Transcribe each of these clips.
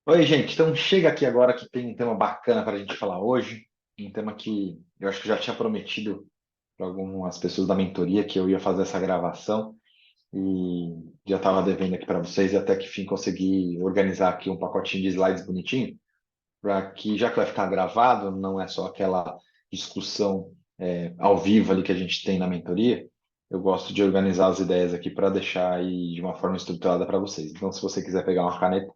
Oi, gente. Então, chega aqui agora que tem um tema bacana para a gente falar hoje. Um tema que eu acho que já tinha prometido para algumas pessoas da mentoria que eu ia fazer essa gravação e já estava devendo aqui para vocês e até que fim consegui organizar aqui um pacotinho de slides bonitinho para que, já que vai ficar gravado, não é só aquela discussão ao vivo ali que a gente tem na mentoria, eu gosto de organizar as ideias aqui para deixar aí de uma forma estruturada para vocês. Então, se você quiser pegar uma caneta,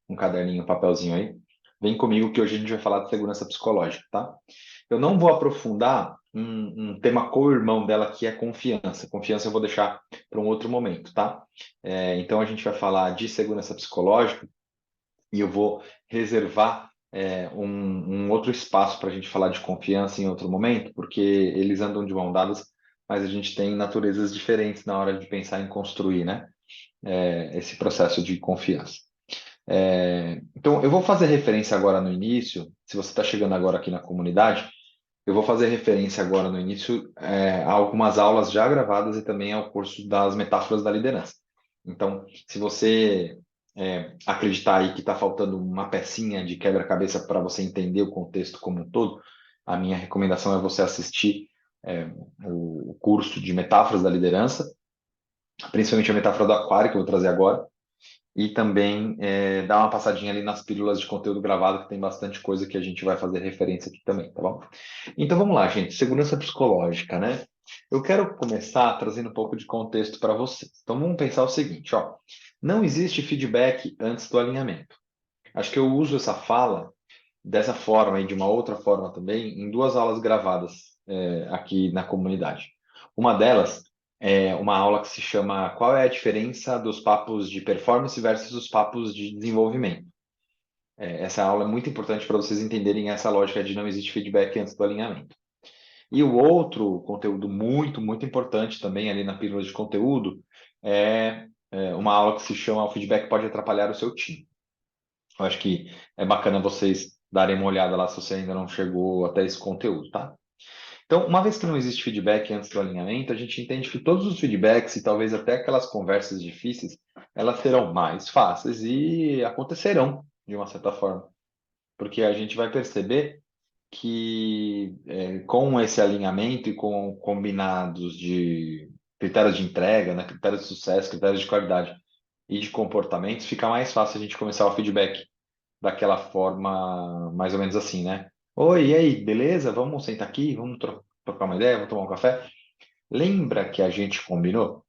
um caderninho, um papelzinho aí. Vem comigo que hoje a gente vai falar de segurança psicológica, tá? Eu não vou aprofundar um tema co-irmão dela que é confiança. Confiança eu vou deixar para um outro momento, tá? Então a gente vai falar de segurança psicológica e eu vou reservar um outro espaço para a gente falar de confiança em outro momento, porque eles andam de mão dadas, mas a gente tem naturezas diferentes na hora de pensar em construir, né? Esse processo de confiança. Então, eu vou fazer referência agora no início, se você está chegando agora aqui na comunidade, eu vou fazer referência agora no início a algumas aulas já gravadas e também ao curso das metáforas da liderança. Então, se você acreditar aí que está faltando uma pecinha de quebra-cabeça para você entender o contexto como um todo, a minha recomendação é você assistir o curso de metáforas da liderança, principalmente a metáfora do aquário, que eu vou trazer agora, e também dar uma passadinha ali nas pílulas de conteúdo gravado, que tem bastante coisa que a gente vai fazer referência aqui também, tá bom? Então vamos lá, gente. Segurança psicológica, né? Eu quero começar trazendo um pouco de contexto para vocês. Então vamos pensar o seguinte, ó. Não existe feedback antes do alinhamento. Acho que eu uso essa fala dessa forma e de uma outra forma também em duas aulas gravadas aqui na comunidade. Uma delas é uma aula que se chama Qual é a diferença dos papos de performance versus os papos de desenvolvimento? Essa aula é muito importante para vocês entenderem essa lógica de não existe feedback antes do alinhamento. E o outro conteúdo muito, muito importante também ali na pílula de conteúdo é uma aula que se chama O feedback pode atrapalhar o seu time. Eu acho que é bacana vocês darem uma olhada lá se você ainda não chegou até esse conteúdo, tá? Então, uma vez que não existe feedback antes do alinhamento, a gente entende que todos os feedbacks e talvez até aquelas conversas difíceis, elas serão mais fáceis e acontecerão de uma certa forma, porque a gente vai perceber que com esse alinhamento e com combinados de critérios de entrega, né, critérios de sucesso, critérios de qualidade e de comportamentos, fica mais fácil a gente começar o feedback daquela forma, mais ou menos assim, né? Oi, e aí, beleza? Vamos sentar aqui, vamos trocar uma ideia, vamos tomar um café? Lembra que a gente combinou?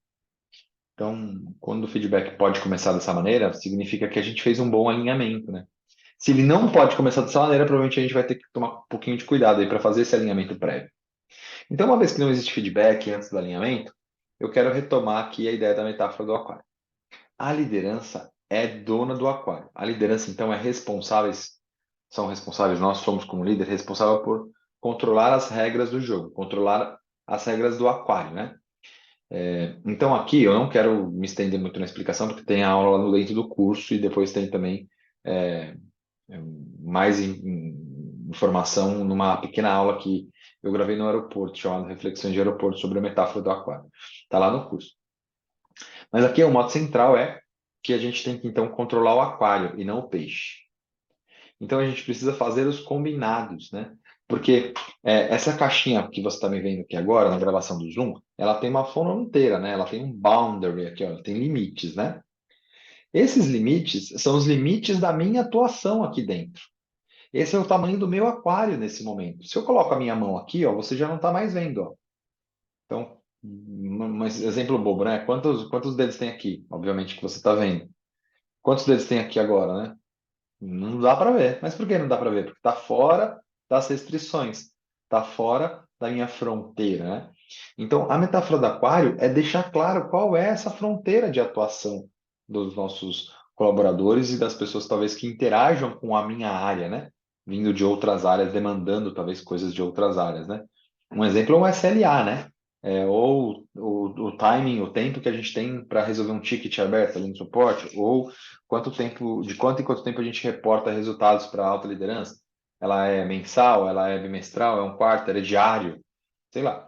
Então, quando o feedback pode começar dessa maneira, significa que a gente fez um bom alinhamento, né? Se ele não pode começar dessa maneira, provavelmente a gente vai ter que tomar um pouquinho de cuidado aí para fazer esse alinhamento prévio. Então, uma vez que não existe feedback antes do alinhamento, eu quero retomar aqui a ideia da metáfora do aquário. A liderança é dona do aquário. A liderança, então, são responsáveis, nós somos como líder responsável por controlar as regras do jogo, controlar as regras do aquário, né? Então aqui eu não quero me estender muito na explicação, porque tem a aula no dentro do curso e depois tem também é, é, mais informação numa pequena aula que eu gravei no aeroporto, chamada Reflexões de Aeroporto sobre a metáfora do aquário. Está lá no curso. Mas aqui o modo central é que a gente tem que então controlar o aquário e não o peixe. Então a gente precisa fazer os combinados, né? Porque essa caixinha que você está me vendo aqui agora, na gravação do Zoom, ela tem uma fronteira, né? Ela tem um boundary aqui, ó, ela tem limites, né? Esses limites são os limites da minha atuação aqui dentro. Esse é o tamanho do meu aquário nesse momento. Se eu coloco a minha mão aqui, ó, você já não está mais vendo, ó. Então, um exemplo bobo, né? Quantos dedos tem aqui? Obviamente que você está vendo. Quantos dedos tem aqui agora, né? Não dá para ver. Mas por que não dá para ver? Porque está fora das restrições, está fora da minha fronteira, né? Então, a metáfora do aquário é deixar claro qual é essa fronteira de atuação dos nossos colaboradores e das pessoas talvez que interajam com a minha área, né? Vindo de outras áreas, demandando talvez coisas de outras áreas, né? Um exemplo é um SLA, né? Ou o timing, o tempo que a gente tem para resolver um ticket aberto ali no suporte, ou quanto tempo, de quanto em quanto tempo a gente reporta resultados para a alta liderança. Ela é mensal, ela é bimestral, é um quarto, é diário, sei lá.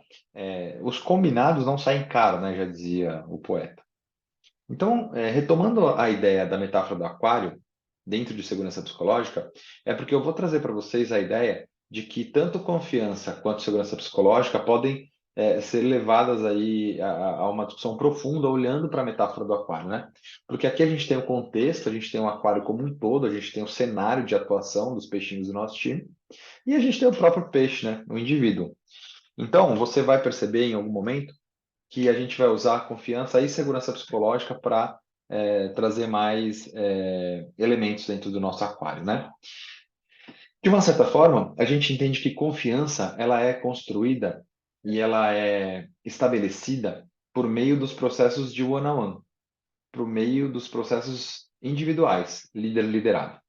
Os combinados não saem caro, né? Já dizia o poeta. Então, retomando a ideia da metáfora do aquário, dentro de segurança psicológica, é porque eu vou trazer para vocês a ideia de que tanto confiança quanto segurança psicológica podem ser levadas aí a uma discussão profunda olhando para a metáfora do aquário, né? Porque aqui a gente tem o contexto, a gente tem o aquário como um todo, a gente tem o cenário de atuação dos peixinhos do nosso time e a gente tem o próprio peixe, né? O indivíduo. Então, você vai perceber em algum momento que a gente vai usar confiança e segurança psicológica para trazer mais elementos dentro do nosso aquário, né? De uma certa forma, a gente entende que confiança ela é construída e ela é estabelecida por meio dos processos de one-on-one, por meio dos processos individuais, líder-liderado.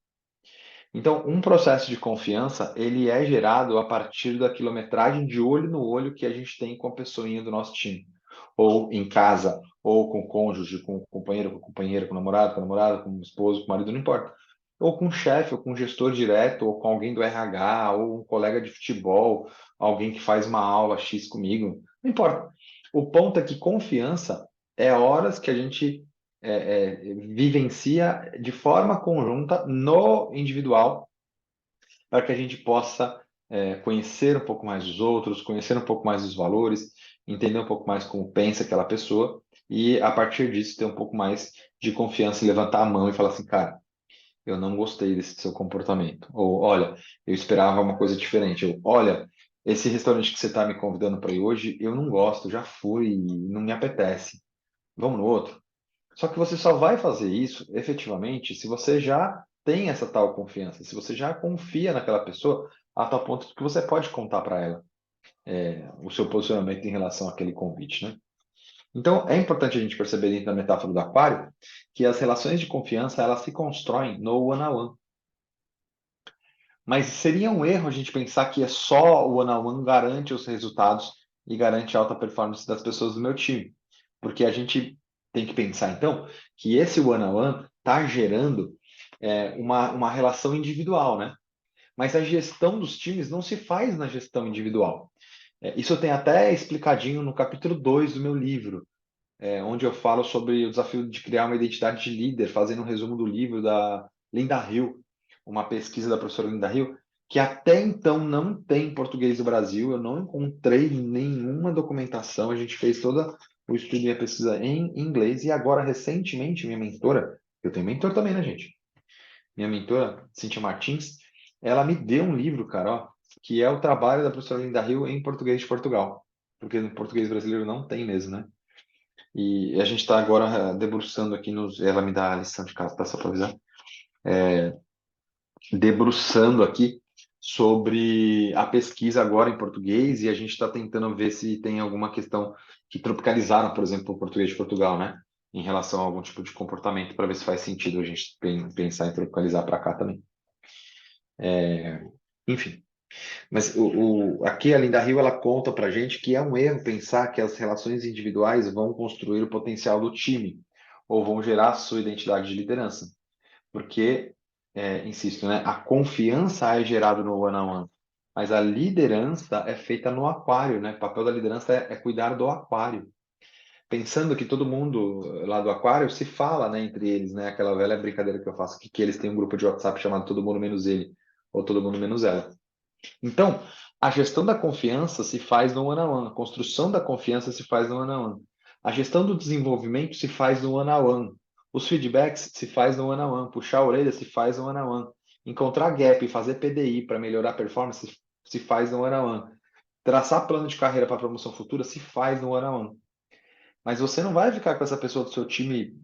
Então, um processo de confiança, ele é gerado a partir da quilometragem de olho no olho que a gente tem com a pessoinha do nosso time. Ou em casa, ou com o cônjuge, com o companheiro, com a companheira, com o namorado, com a namorada, com o esposo, com o marido, não importa. Ou com o chefe, ou com o gestor direto, ou com alguém do RH, ou um colega de futebol, alguém que faz uma aula X comigo, não importa. O ponto é que confiança é horas que a gente vivencia de forma conjunta no individual, para que a gente possa conhecer um pouco mais dos outros, conhecer um pouco mais dos valores, entender um pouco mais como pensa aquela pessoa e, a partir disso, ter um pouco mais de confiança e levantar a mão e falar assim, cara, eu não gostei desse seu comportamento. Ou, olha, eu esperava uma coisa diferente. Ou, olha, esse restaurante que você está me convidando para ir hoje, eu não gosto, já fui, não me apetece. Vamos no outro? Só que você só vai fazer isso efetivamente se você já tem essa tal confiança, se você já confia naquela pessoa a tal ponto que você pode contar para ela o seu posicionamento em relação àquele convite, né? Então, é importante a gente perceber dentro da metáfora do aquário que as relações de confiança elas se constroem no one-on-one. Mas seria um erro a gente pensar que é só o one-on-one garante os resultados e garante a alta performance das pessoas do meu time. Porque a gente tem que pensar, então, que esse one-on-one está gerando uma relação individual, né? Mas a gestão dos times não se faz na gestão individual. Isso tem até explicadinho no capítulo 2 do meu livro, onde eu falo sobre o desafio de criar uma identidade de líder, fazendo um resumo do livro da Linda Hill, uma pesquisa da professora Linda Hill, que até então não tem em português do Brasil, eu não encontrei nenhuma documentação, a gente fez toda o estudo e a pesquisa em inglês, e agora, recentemente, minha mentora, eu tenho mentor também, né, gente? Minha mentora, Cíntia Martins, ela me deu um livro, cara, ó, que é o trabalho da professora Linda Hill em português de Portugal, porque no português brasileiro não tem mesmo, né? E a gente está agora debruçando aqui nos. Ela me dá a lição de casa, tá? Só para avisar. Debruçando aqui sobre a pesquisa agora em português e a gente está tentando ver se tem alguma questão que tropicalizaram, por exemplo, o português de Portugal, né? Em relação a algum tipo de comportamento, para ver se faz sentido a gente pensar em tropicalizar para cá também. Enfim. Mas aqui a Linda Hill ela conta para gente que é um erro pensar que as relações individuais vão construir o potencial do time ou vão gerar a sua identidade de liderança, porque, insisto, né, a confiança é gerada no one-on-one, mas a liderança é feita no aquário, né? O papel da liderança é cuidar do aquário. Pensando que todo mundo lá do aquário se fala, né, entre eles, né? Aquela velha brincadeira que eu faço, que eles têm um grupo de WhatsApp chamado Todo Mundo Menos Ele, ou Todo Mundo Menos Ela. Então, a gestão da confiança se faz no one-on-one, a construção da confiança se faz no one-on-one. A gestão do desenvolvimento se faz no one-on-one. Os feedbacks se faz no one-on-one. Puxar a orelha se faz no one-on-one. Encontrar gap e fazer PDI para melhorar a performance se faz no one-on-one. Traçar plano de carreira para promoção futura se faz no one-on-one. Mas você não vai ficar com essa pessoa do seu time,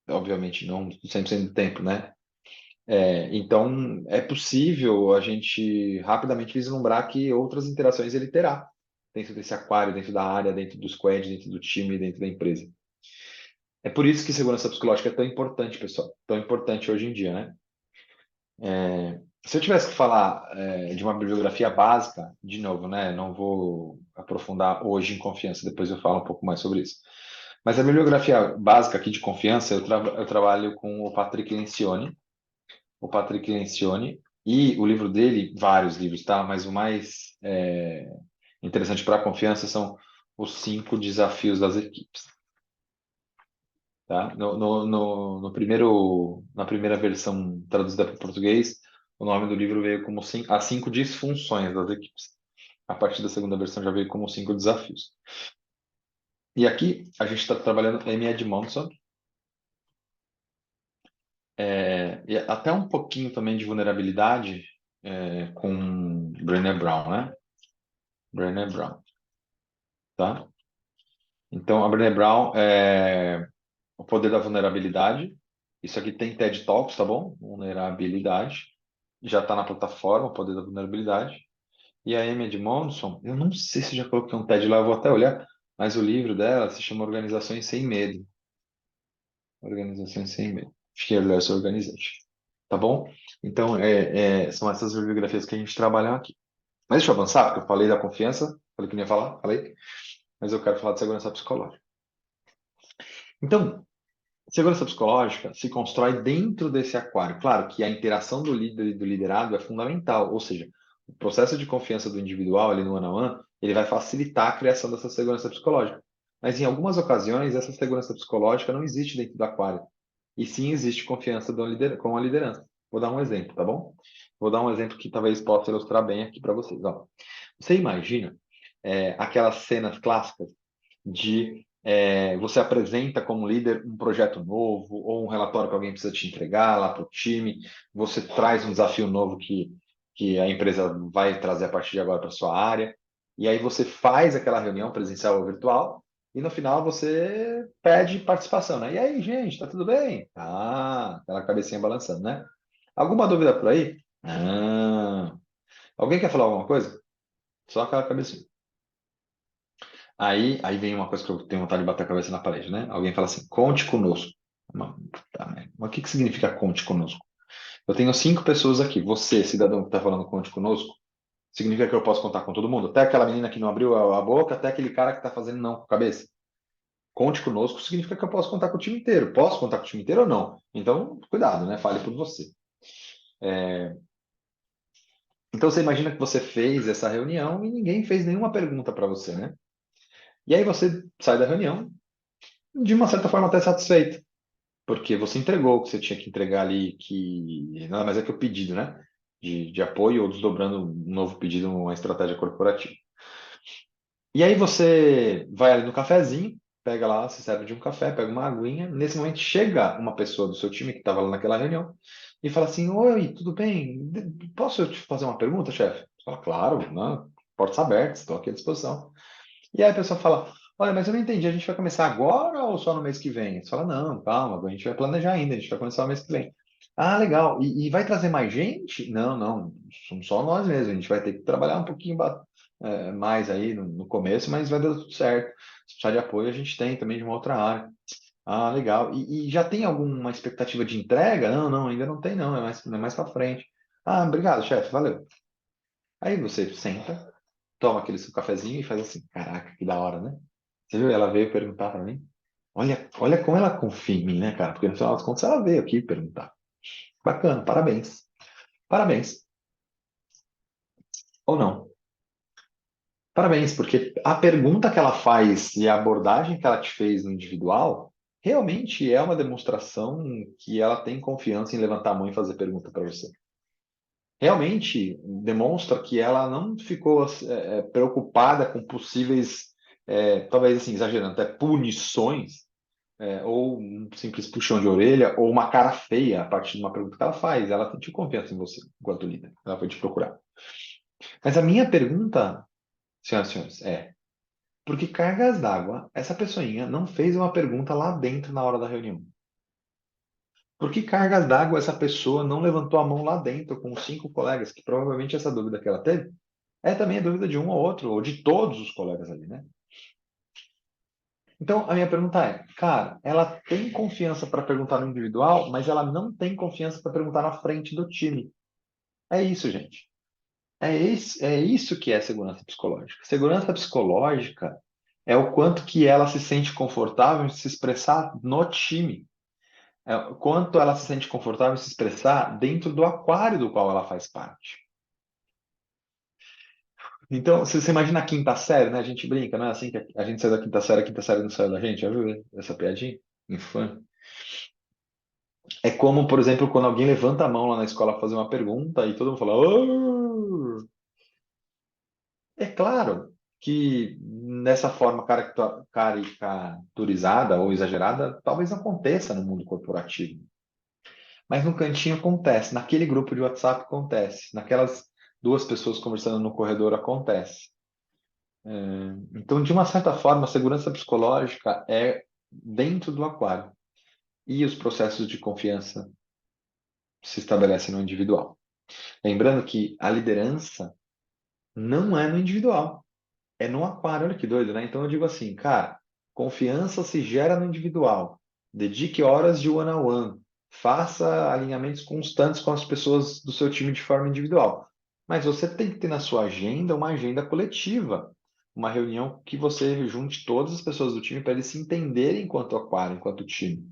obviamente, não 100% do tempo, né? Então, é possível a gente rapidamente vislumbrar que outras interações ele terá dentro desse aquário, dentro da área, dentro do squad, dentro do time, dentro da empresa. É por isso que segurança psicológica é tão importante, pessoal, tão importante hoje em dia, né? Se eu tivesse que falar de uma bibliografia básica, de novo, né? Não vou aprofundar hoje em confiança, depois eu falo um pouco mais sobre isso. Mas a bibliografia básica aqui de confiança, eu trabalho com o Patrick Lencioni, e o livro dele, vários livros, tá? Mas o mais interessante para a confiança são os 5 desafios das equipes. tá? Na primeira versão traduzida para o português, o nome do livro veio como As Cinco Disfunções das Equipes. A partir da segunda versão já veio como Cinco Desafios. E aqui a gente está trabalhando Amy Edmondson, e até um pouquinho também de vulnerabilidade com Brené Brown, né? Brené Brown, tá? Então, a Brené Brown é o poder da vulnerabilidade. Isso aqui tem TED Talks, tá bom? Vulnerabilidade. Já está na plataforma, o poder da vulnerabilidade. E a Amy Edmondson, eu não sei se já coloquei um TED lá, eu vou até olhar, mas o livro dela se chama Organizações Sem Medo. Organizações Sem Medo. Fearless Organization. Tá bom? Então, são essas bibliografias que a gente trabalha aqui. Mas deixa eu avançar, porque eu falei da confiança, falei que não ia falar, falei, mas eu quero falar de segurança psicológica. Então, segurança psicológica se constrói dentro desse aquário. Claro que a interação do líder e do liderado é fundamental, ou seja, o processo de confiança do individual ali no one-on-one, ele vai facilitar a criação dessa segurança psicológica. Mas em algumas ocasiões, essa segurança psicológica não existe dentro do aquário. E sim existe confiança com a liderança. Vou dar um exemplo, tá bom? Vou dar um exemplo que talvez possa ilustrar bem aqui para vocês. Ó. Você imagina aquelas cenas clássicas de você apresenta como líder um projeto novo ou um relatório que alguém precisa te entregar lá para o time, você traz um desafio novo que a empresa vai trazer a partir de agora para sua área, e aí você faz aquela reunião presencial ou virtual, e no final você pede participação, né? E aí, gente, tá tudo bem? Ah, aquela cabecinha balançando, né? Alguma dúvida por aí? Ah. Alguém quer falar alguma coisa? Só aquela cabecinha. Aí vem uma coisa que eu tenho vontade de bater a cabeça na parede, né? Alguém fala assim, conte conosco. Puta merda. Mas o que que significa conte conosco? Eu tenho cinco pessoas aqui. Você, cidadão que está falando conte conosco, significa que eu posso contar com todo mundo? Até aquela menina que não abriu a boca, até aquele cara que está fazendo não com a cabeça. Conte conosco significa que eu posso contar com o time inteiro. Posso contar com o time inteiro ou não? Então, cuidado, né? Fale por você. Então, você imagina que você fez essa reunião e ninguém fez nenhuma pergunta para você, né? E aí você sai da reunião de uma certa forma até satisfeito. Porque você entregou o que você tinha que entregar ali, que nada mais é que o pedido, né? De apoio ou desdobrando um novo pedido, uma estratégia corporativa. E aí você vai ali no cafezinho, pega lá, se serve de um café, pega uma aguinha. Nesse momento chega uma pessoa do seu time que estava lá naquela reunião e fala assim: Oi, tudo bem? Posso te fazer uma pergunta, chefe? Você fala, claro, não, portas abertas, estou aqui à disposição. E aí a pessoa fala, olha, mas eu não entendi, a gente vai começar agora ou só no mês que vem? Você fala, não, calma, a gente vai planejar ainda, a gente vai começar no mês que vem. Ah, legal. E vai trazer mais gente? Não, não, somos só nós mesmos, a gente vai ter que trabalhar um pouquinho mais aí no começo, mas vai dar tudo certo. Se precisar de apoio, a gente tem também de uma outra área. Ah, legal. E já tem alguma expectativa de entrega? Não, não, ainda não tem, não, é mais para frente. Ah, obrigado, chefe, valeu. Aí você senta, toma aquele seu cafezinho e faz assim, caraca, que da hora, né? Você viu? Ela veio perguntar para mim. Olha como ela confia em mim, né, cara? Porque no final das contas ela veio aqui perguntar. Bacana, parabéns. Parabéns. Ou não. Parabéns, porque a pergunta que ela faz e a abordagem que ela te fez no individual realmente é uma demonstração que ela tem confiança em levantar a mão e fazer pergunta para você. Realmente demonstra que ela não ficou preocupada com possíveis, talvez assim, exagerando, até punições ou um simples puxão de orelha, ou uma cara feia a partir de uma pergunta que ela faz. Ela sentiu confiança em você, enquanto líder. Ela foi te procurar. Mas a minha pergunta, senhoras e senhores, por que cargas d'água essa pessoinha não fez uma pergunta lá dentro na hora da reunião? Por que cargas d'água essa pessoa não levantou a mão lá dentro com os cinco colegas, que provavelmente essa dúvida que ela teve é também a dúvida de um ou outro, ou de todos os colegas ali, né? Então, a minha pergunta cara, ela tem confiança para perguntar no individual, mas ela não tem confiança para perguntar na frente do time. É isso, gente. É isso que é segurança psicológica. Segurança psicológica é o quanto que ela se sente confortável em se expressar no time. É o quanto ela se sente confortável em se expressar dentro do aquário do qual ela faz parte. Então, se você imagina a quinta série, né? A gente brinca, não é assim que a gente sai da quinta série não saiu da gente, já viu essa piadinha? infame. É como, por exemplo, quando alguém levanta a mão lá na escola fazer uma pergunta e todo mundo fala, "Oh!" É claro que nessa forma caricaturizada ou exagerada, talvez aconteça no mundo corporativo. Mas no cantinho acontece, naquele grupo de WhatsApp acontece, naquelas duas pessoas conversando no corredor acontece. Então, de uma certa forma, a segurança psicológica é dentro do aquário. E os processos de confiança se estabelecem no individual. Lembrando que a liderança não é no individual, é no aquário. Olha que doido, né? Então eu digo assim, cara, confiança se gera no individual. Dedique horas de one-on-one. Faça alinhamentos constantes com as pessoas do seu time de forma individual. Mas você tem que ter na sua agenda uma agenda coletiva. Uma reunião que você junte todas as pessoas do time para eles se entenderem enquanto aquário, enquanto time.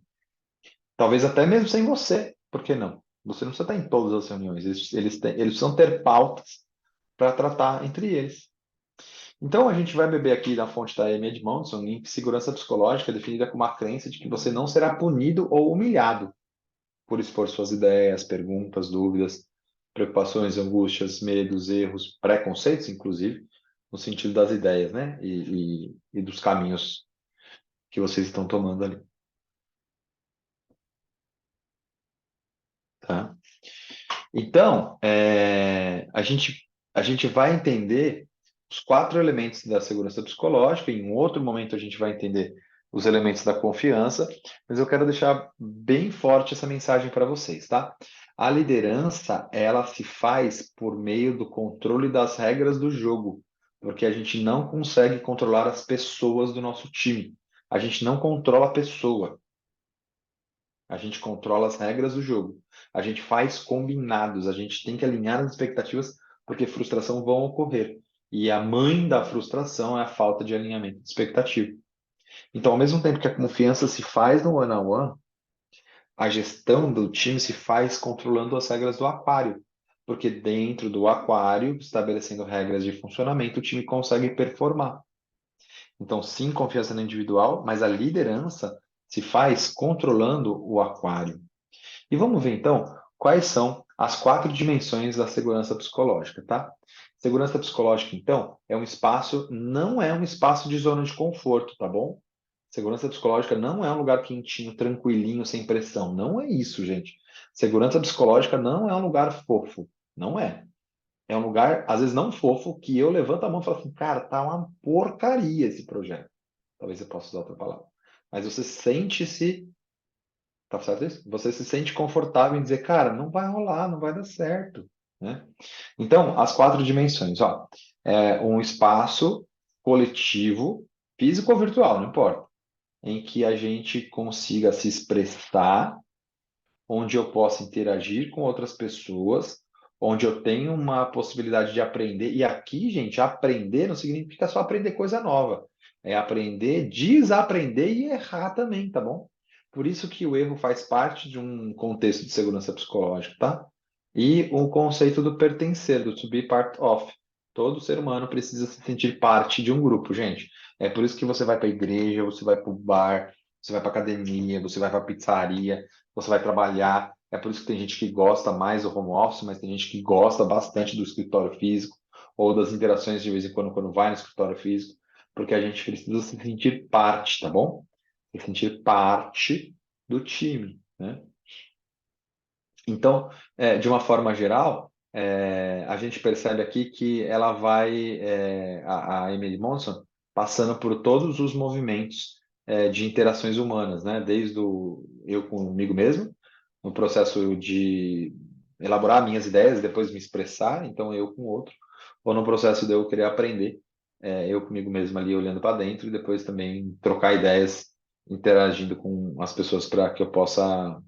Talvez até mesmo sem você. Por que não? Você não precisa estar em todas as reuniões. Eles precisam ter pautas para tratar entre eles. Então, a gente vai beber aqui da fonte da Amy Edmondson, em que segurança psicológica é definida como a crença de que você não será punido ou humilhado por expor suas ideias, perguntas, dúvidas, preocupações, angústias, medos, erros, preconceitos, inclusive, no sentido das ideias, né? E dos caminhos que vocês estão tomando ali, tá? Então, a gente vai entender os quatro elementos da segurança psicológica. Em um outro momento, a gente vai entender os elementos da confiança, mas eu quero deixar bem forte essa mensagem para vocês, tá? A liderança, ela se faz por meio do controle das regras do jogo, porque a gente não consegue controlar as pessoas do nosso time. A gente não controla a pessoa. A gente controla as regras do jogo. A gente faz combinados. A gente tem que alinhar as expectativas porque frustração vão ocorrer. E a mãe da frustração é a falta de alinhamento de expectativa. Então, ao mesmo tempo que a confiança se faz no one-on-one, a gestão do time se faz controlando as regras do aquário. Porque dentro do aquário, estabelecendo regras de funcionamento, o time consegue performar. Então, sim, confiança no individual, mas a liderança se faz controlando o aquário. E vamos ver então quais são as quatro dimensões da segurança psicológica, tá? Segurança psicológica, então, não é um espaço de zona de conforto, tá bom? Segurança psicológica não é um lugar quentinho, tranquilinho, sem pressão. Não é isso, gente. Segurança psicológica não é um lugar fofo. Não é. É um lugar, às vezes, não fofo, que eu levanto a mão e falo assim, cara, tá uma porcaria esse projeto. Talvez eu possa usar outra palavra. Mas você sente-se. Tá certo isso? Você se sente confortável em dizer, cara, não vai rolar, não vai dar certo, né? Então, as quatro dimensões, ó, é um espaço coletivo, físico ou virtual, não importa, em que a gente consiga se expressar, onde eu possa interagir com outras pessoas, onde eu tenho uma possibilidade de aprender. E aqui, gente, aprender não significa só aprender coisa nova. É aprender, desaprender e errar também, tá bom? Por isso que o erro faz parte de um contexto de segurança psicológica, tá? E o conceito do pertencer, do to be part of. Todo ser humano precisa se sentir parte de um grupo, gente. É por isso que você vai para a igreja, você vai para o bar, você vai para academia, você vai para a pizzaria, você vai trabalhar. É por isso que tem gente que gosta mais do home office, mas tem gente que gosta bastante do escritório físico ou das interações de vez em quando vai no escritório físico, porque a gente precisa se sentir parte, tá bom? Se sentir parte do time, né? Então, de uma forma geral, a gente percebe aqui que ela vai, a Emily Monson, passando por todos os movimentos de interações humanas, né? Desde o eu comigo mesmo, no processo de elaborar minhas ideias e depois me expressar, então eu com o outro, ou no processo de eu querer aprender, eu comigo mesmo ali olhando para dentro e depois também trocar ideias, interagindo com as pessoas para que eu possa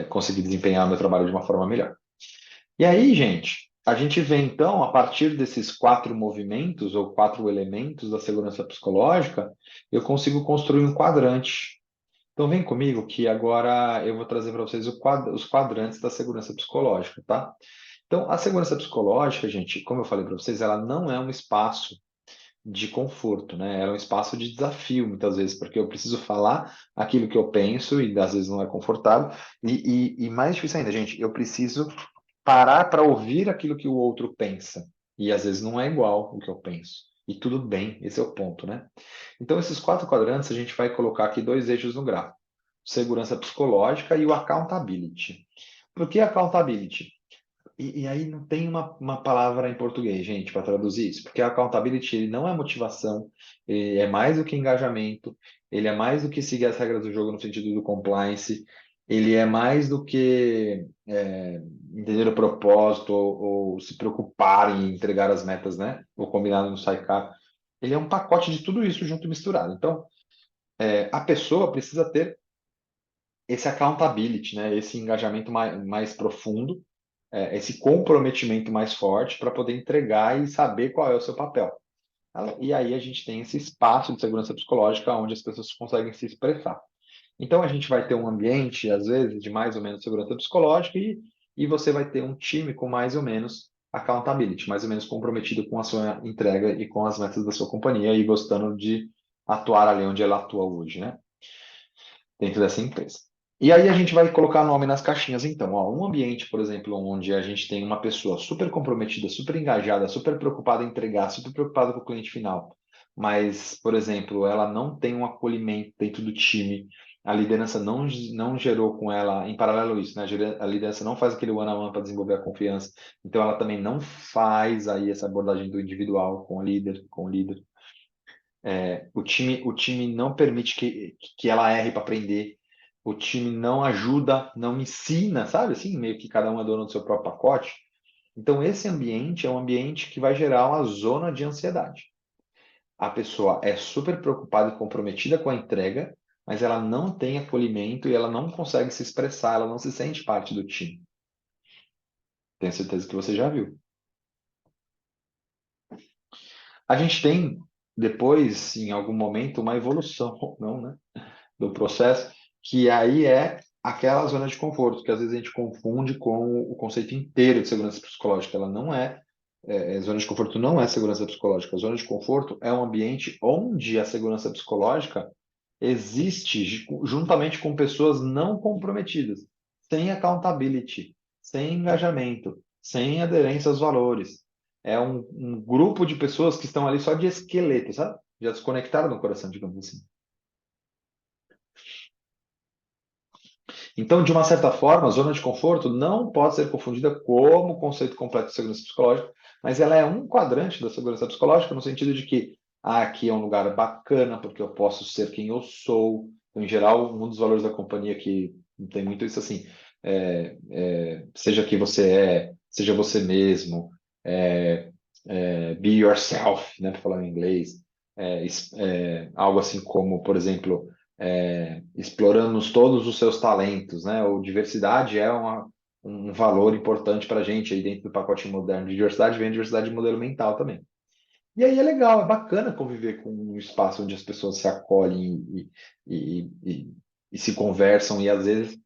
conseguir desempenhar o meu trabalho de uma forma melhor. E aí, gente, a gente vê então, a partir desses quatro movimentos ou quatro elementos da segurança psicológica, eu consigo construir um quadrante. Então, vem comigo que agora eu vou trazer para vocês os quadrantes da segurança psicológica, tá? Então, a segurança psicológica, gente, como eu falei para vocês, ela não é um espaço de conforto, né? Ela é um espaço de desafio, muitas vezes, porque eu preciso falar aquilo que eu penso e às vezes não é confortável. E mais difícil ainda, gente, eu preciso parar para ouvir aquilo que o outro pensa. E às vezes não é igual o que eu penso. E tudo bem, esse é o ponto, né? Então, esses quatro quadrantes, a gente vai colocar aqui dois eixos no gráfico: segurança psicológica e o accountability. Por que accountability? E aí não tem uma palavra em português, gente, para traduzir isso, porque a accountability ele não é motivação, ele é mais do que engajamento, ele é mais do que seguir as regras do jogo no sentido do compliance, ele é mais do que entender o propósito ou se preocupar em entregar as metas, né? O combinado no Saikar. Ele é um pacote de tudo isso junto e misturado. Então, a pessoa precisa ter esse accountability, né? Esse engajamento mais profundo, esse comprometimento mais forte para poder entregar e saber qual é o seu papel. E aí a gente tem esse espaço de segurança psicológica onde as pessoas conseguem se expressar. Então a gente vai ter um ambiente, às vezes, de mais ou menos segurança psicológica e você vai ter um time com mais ou menos accountability, mais ou menos comprometido com a sua entrega e com as metas da sua companhia e gostando de atuar ali onde ela atua hoje, né? Dentro dessa empresa. E aí a gente vai colocar nome nas caixinhas, então. Ó, um ambiente, por exemplo, onde a gente tem uma pessoa super comprometida, super engajada, super preocupada em entregar, super preocupada com o cliente final, mas, por exemplo, ela não tem um acolhimento dentro do time, a liderança não gerou com ela, em paralelo a isso, né? A liderança não faz aquele one-on-one para desenvolver a confiança, então ela também não faz aí essa abordagem do individual com o líder. O time não permite que ela erre para aprender. O time não ajuda, não ensina, sabe? Assim, meio que cada um é dono do seu próprio pacote. Então, esse ambiente é um ambiente que vai gerar uma zona de ansiedade. A pessoa é super preocupada e comprometida com a entrega, mas ela não tem acolhimento e ela não consegue se expressar, ela não se sente parte do time. Tenho certeza que você já viu. A gente tem, depois, em algum momento, uma evolução, não, né? Do processo, que aí é aquela zona de conforto, que às vezes a gente confunde com o conceito inteiro de segurança psicológica. Ela não zona de conforto não é segurança psicológica. A zona de conforto é um ambiente onde a segurança psicológica existe juntamente com pessoas não comprometidas, sem accountability, sem engajamento, sem aderência aos valores. É um grupo de pessoas que estão ali só de esqueleto, sabe? Já desconectaram do coração, digamos assim. Então, de uma certa forma, a zona de conforto não pode ser confundida como conceito completo de segurança psicológica, mas ela é um quadrante da segurança psicológica no sentido de que aqui é um lugar bacana porque eu posso ser quem eu sou. Então, em geral, um dos valores da companhia que tem muito isso assim, seja quem você seja você mesmo, é, be yourself, né, para falar em inglês, algo assim como, por exemplo, exploramos todos os seus talentos, né? Ou diversidade é um valor importante para a gente aí dentro do pacote moderno de diversidade, vem a diversidade de modelo mental também. E aí é legal, é bacana conviver com um espaço onde as pessoas se acolhem e, e, e se conversam e às vezes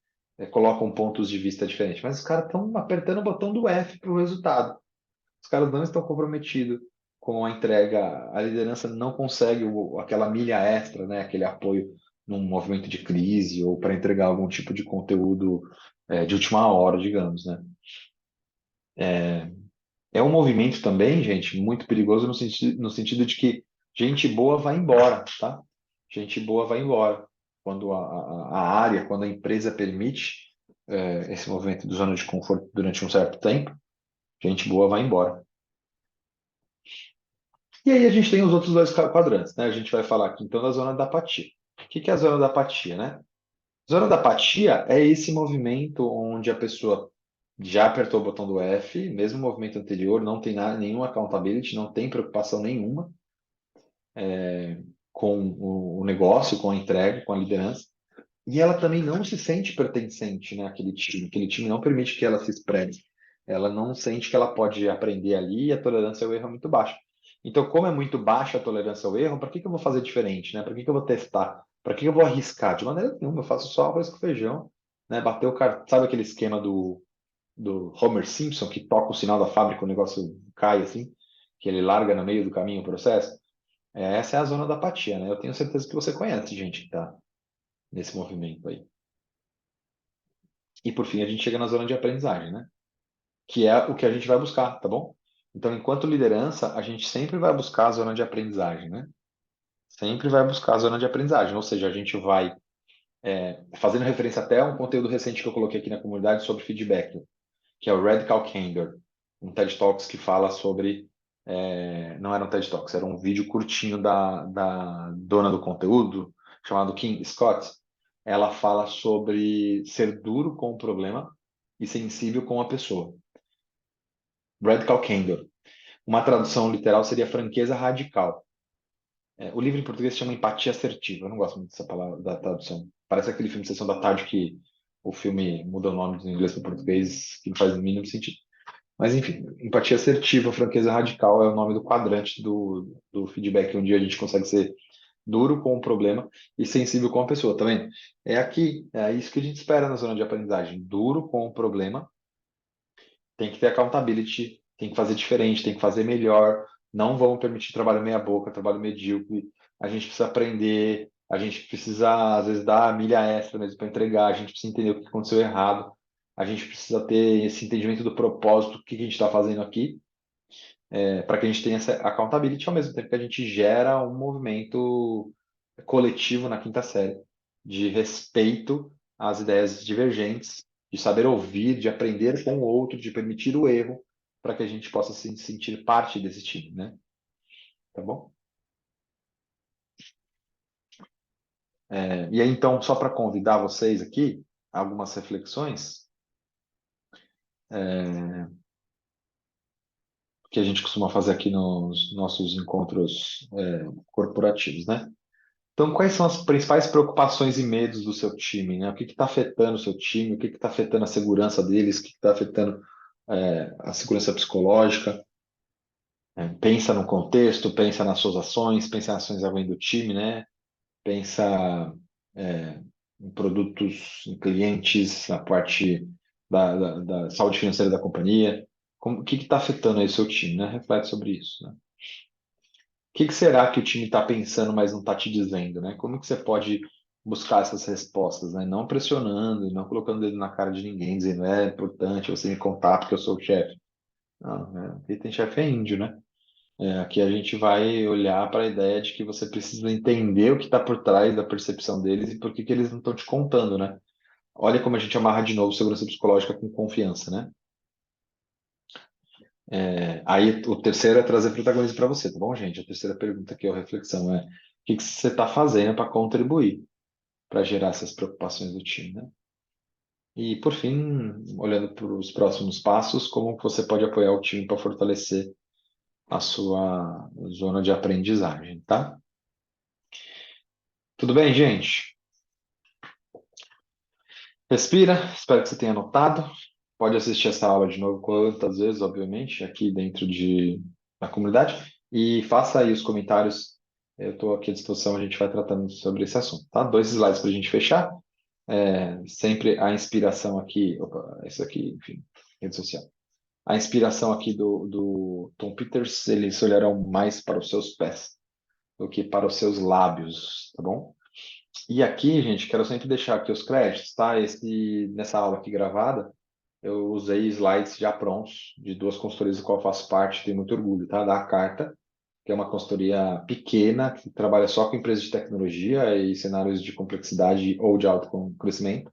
colocam pontos de vista diferentes. Mas os caras estão apertando o botão do F para o resultado. Os caras não estão comprometidos com a entrega, a liderança não consegue aquela milha extra, né, aquele apoio num movimento de crise ou para entregar algum tipo de conteúdo de última hora, digamos, né? É um movimento também, gente, muito perigoso no sentido de que gente boa vai embora, tá? Gente boa vai embora. Quando a área, quando a empresa permite esse movimento de zona de conforto durante um certo tempo, gente boa vai embora. E aí a gente tem os outros dois quadrantes, né? A gente vai falar aqui então da zona da apatia. O que que é a zona da apatia, né? Zona da apatia é esse movimento onde a pessoa já apertou o botão do F, mesmo o movimento anterior, não tem nada, nenhuma accountability, não tem preocupação nenhuma com o negócio, com a entrega, com a liderança. E ela também não se sente pertencente, né, àquele time. Aquele time não permite que ela se expresse. Ela não sente que ela pode aprender ali e a tolerância ao erro é muito baixa. Então, como é muito baixa a tolerância ao erro, para que eu vou fazer diferente, né? Para que eu vou testar? Para que eu vou arriscar? De maneira nenhuma, eu faço só arroz com feijão, né? Bater o cara, sabe aquele esquema do Homer Simpson que toca o sinal da fábrica, o negócio cai assim, que ele larga no meio do caminho o processo? Essa é a zona da apatia, né? Eu tenho certeza que você conhece gente que está nesse movimento aí. E por fim, a gente chega na zona de aprendizagem, né? Que é o que a gente vai buscar, tá bom? Então, enquanto liderança, a gente sempre vai buscar a zona de aprendizagem, né? Sempre vai buscar a zona de aprendizagem, ou seja, a gente vai, fazendo referência até a um conteúdo recente que eu coloquei aqui na comunidade sobre feedback, que é o Radical Candor, um TED Talks que fala sobre, não era um TED Talks, era um vídeo curtinho da dona do conteúdo, chamado Kim Scott. Ela fala sobre ser duro com o problema e sensível com a pessoa. Radical Candor. Uma tradução literal seria franqueza radical. O livro em português se chama Empatia Assertiva. Eu não gosto muito dessa palavra, da tradução. Parece aquele filme Sessão da Tarde que o filme muda o nome do inglês para o português, que não faz o mínimo sentido. Mas, enfim, empatia assertiva, franqueza radical é o nome do quadrante do feedback, onde a gente consegue ser duro com o problema e sensível com a pessoa, tá vendo? É aqui, é isso que a gente espera na zona de aprendizagem. Duro com o problema, tem que ter accountability, tem que fazer diferente, tem que fazer melhor. Não vamos permitir trabalho meia boca, trabalho medíocre. A gente precisa aprender, a gente precisa, às vezes, dar a milha extra mesmo para entregar, a gente precisa entender o que aconteceu errado, a gente precisa ter esse entendimento do propósito, o que a gente está fazendo aqui, para que a gente tenha essa accountability ao mesmo tempo que a gente gera um movimento coletivo na quinta série, de respeito às ideias divergentes, de saber ouvir, de aprender com o outro, de permitir o erro, para que a gente possa se sentir parte desse time, né? Tá bom? E aí, então, só para convidar vocês aqui, algumas reflexões que a gente costuma fazer aqui nos nossos encontros corporativos, né? Então, quais são as principais preocupações e medos do seu time, né? O que está afetando o seu time? O que está afetando a segurança deles? O que está afetando a segurança psicológica? Pensa no contexto, pensa nas suas ações, pensa nas ações além do time, né? Pensa em produtos, em clientes, na parte da saúde financeira da companhia. O que está afetando aí o seu time, né? Reflete sobre isso, né? Que será que o time está pensando, mas não está te dizendo, né? Como que você pode buscar essas respostas, né? Não pressionando e não colocando o dedo na cara de ninguém, dizendo é importante você me contar porque eu sou o chefe. Não, né? Quem tem chefe é índio, né? Aqui a gente vai olhar para a ideia de que você precisa entender o que está por trás da percepção deles e por que que eles não estão te contando, né? Olha como a gente amarra de novo segurança psicológica com confiança, né? Aí o terceiro é trazer protagonismo para você, tá bom, gente? A terceira pergunta aqui, a reflexão é: o que que você está fazendo para contribuir para gerar essas preocupações do time, né? E por fim, olhando para os próximos passos, como que você pode apoiar o time para fortalecer a sua zona de aprendizagem, tá? Tudo bem, gente? Respira, espero que você tenha anotado. Pode assistir essa aula de novo quantas vezes, obviamente, aqui dentro da comunidade. E faça aí os comentários. Eu estou aqui à disposição, a gente vai tratando sobre esse assunto, tá? 2 slides para a gente fechar. Sempre a inspiração aqui, opa, isso aqui, enfim, rede social. A inspiração aqui do Tom Peters, eles olharão mais para os seus pés do que para os seus lábios, tá bom? E aqui, gente, quero sempre deixar aqui os créditos, tá? Nessa aula aqui gravada, eu usei slides já prontos de 2 consultorias do qual eu faço parte, tenho muito orgulho, tá? Da Carta, que é uma consultoria pequena, que trabalha só com empresas de tecnologia e cenários de complexidade ou de alto crescimento,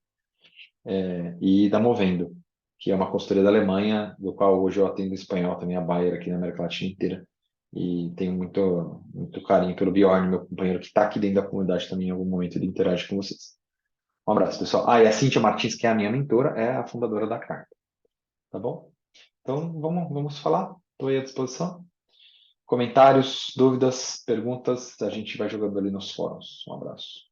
e da Movendo, que é uma consultoria da Alemanha, do qual hoje eu atendo espanhol também, a Bayer aqui na América Latina inteira. E tenho muito, muito carinho pelo Bjorn, meu companheiro, que está aqui dentro da comunidade também, em algum momento ele interage com vocês. Um abraço, pessoal. E a Cíntia Martins, que é a minha mentora, é a fundadora da Carta, tá bom? Então, vamos falar. Estou aí à disposição. Comentários, dúvidas, perguntas, a gente vai jogando ali nos fóruns. Um abraço.